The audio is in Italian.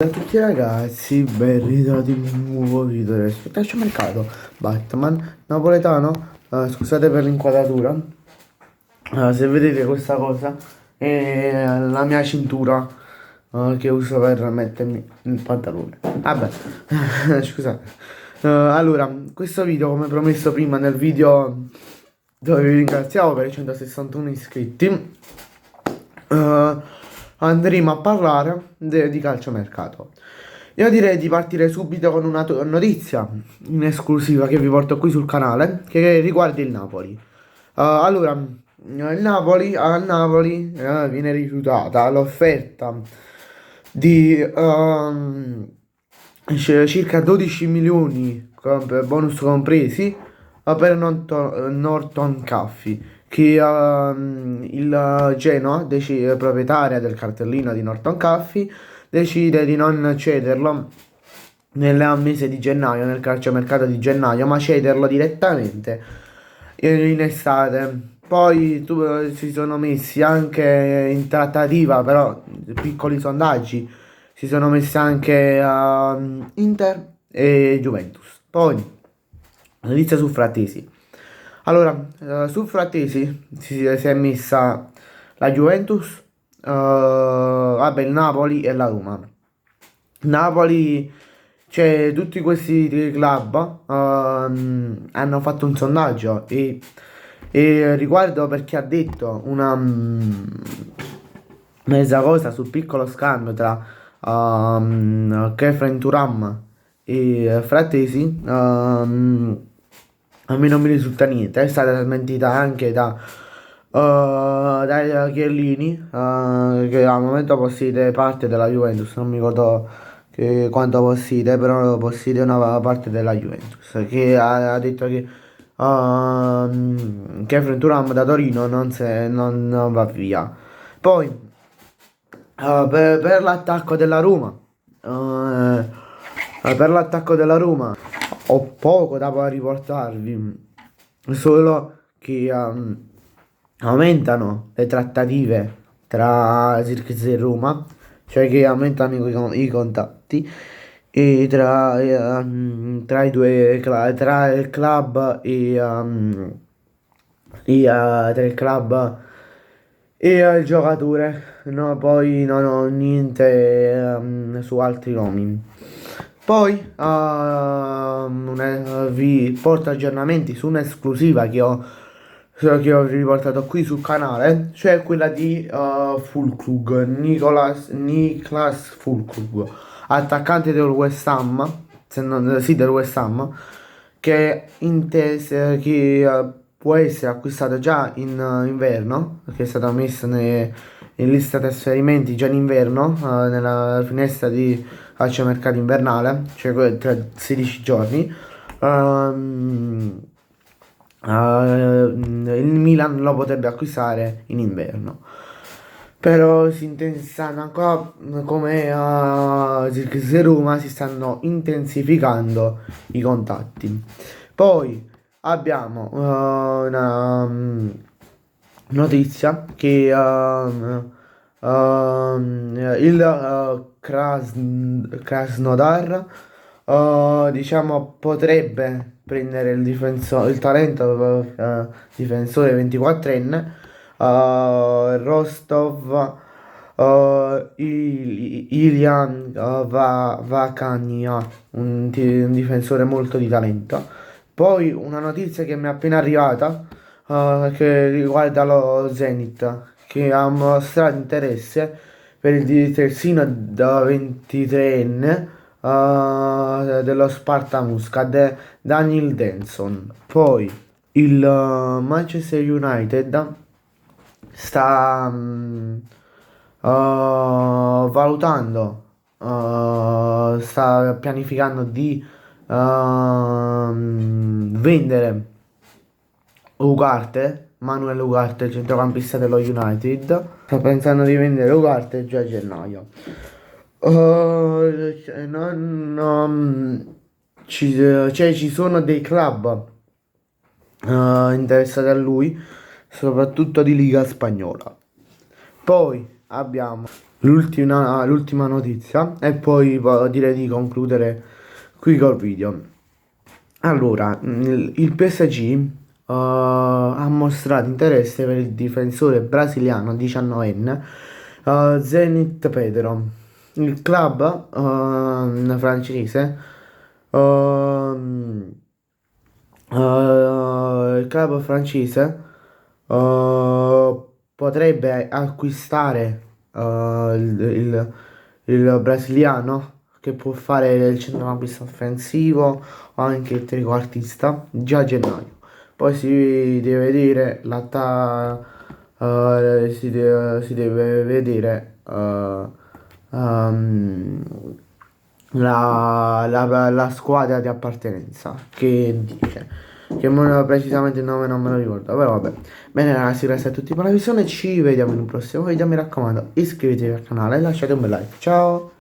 Ciao a tutti ragazzi, ben ritrovati in un nuovo video del mercato Batman napoletano. Scusate per l'inquadratura. Se vedete questa cosa è la mia cintura che uso per mettermi il pantalone. Vabbè, scusate. Allora, questo video, come promesso prima nel video dove vi ringraziavo per i 161 iscritti, andremo a parlare di calciomercato. Io direi di partire subito con una notizia in esclusiva che vi porto qui sul canale che riguarda il Napoli. Allora, il Napoli, a Napoli viene rifiutata l'offerta di circa 12 milioni bonus compresi per Norton Caffi che il Genoa, proprietaria del cartellino di Norton Caffi, decide di non cederlo nel mese di gennaio, nel calciomercato di gennaio, ma cederlo direttamente in estate. Poi si sono messi anche in trattativa, però piccoli sondaggi, si sono messi anche Inter e Juventus. Poi notizia su Frattesi. Allora, su Frattesi si è messa la Juventus, vabbè, il Napoli e la Roma. Napoli, cioè tutti questi tre club hanno fatto un sondaggio e riguardo perché ha detto una mezza cosa sul piccolo scambio tra Kefren Turam e Frattesi, a me non mi risulta niente, è stata smentita anche dai Chiellini, che al momento possiede parte della Juventus, non mi ricordo quanto possiede, però possiede una parte della Juventus, che ha detto che Thuram da Torino non va via. Poi, per l'attacco della Roma, per l'attacco della Roma ho poco da riportarvi, solo che aumentano le trattative tra Sirkis e Roma, cioè che aumentano i contatti e tra i due tra il club tra il club e il giocatore. No, poi non ho niente su altri nomi. Poi vi porto aggiornamenti su un'esclusiva che ho riportato qui sul canale, cioè quella di Füllkrug, Niklas Füllkrug, attaccante del West Ham, se non, sì, del West Ham, che può essere acquistato già in inverno, che è stato messo in lista trasferimenti già in inverno, nella finestra di calciomercato invernale, cioè tra 16 giorni. Il Milan lo potrebbe acquistare in inverno. Però stanno ancora come a Zirkzee e Roma si stanno intensificando i contatti. Poi abbiamo una notizia che il Krasnodar diciamo potrebbe prendere il talento difensore 24enne Rostov Ilian Vakania, un difensore molto di talento. Poi una notizia che mi è appena arrivata che riguarda lo Zenit, che ha mostrato interesse per il terzino da 23enne dello Sparta Muscat, Daniel Denson. Poi il Manchester United sta valutando, sta pianificando di vendere Ugarte, Manuel Ugarte, il centrocampista dello United. Sta pensando di vendere Ugarte già a gennaio. Ci sono dei club interessati a lui, soprattutto di Liga Spagnola. Poi abbiamo l'ultima notizia e poi direi di concludere qui col video. Allora, il PSG ha mostrato interesse per il difensore brasiliano 19enne Zenit Pedro. Il club francese ehm, il club francese potrebbe acquistare il brasiliano che può fare il centrocampista offensivo o anche il trequartista già a gennaio. Poi si deve vedere si deve vedere ehm, la squadra di appartenenza che dice. Precisamente il nome non me lo ricordo, però vabbè. Bene ragazzi, grazie a tutti per la visione, ci vediamo in un prossimo video, mi raccomando iscrivetevi al canale e lasciate un bel like, ciao!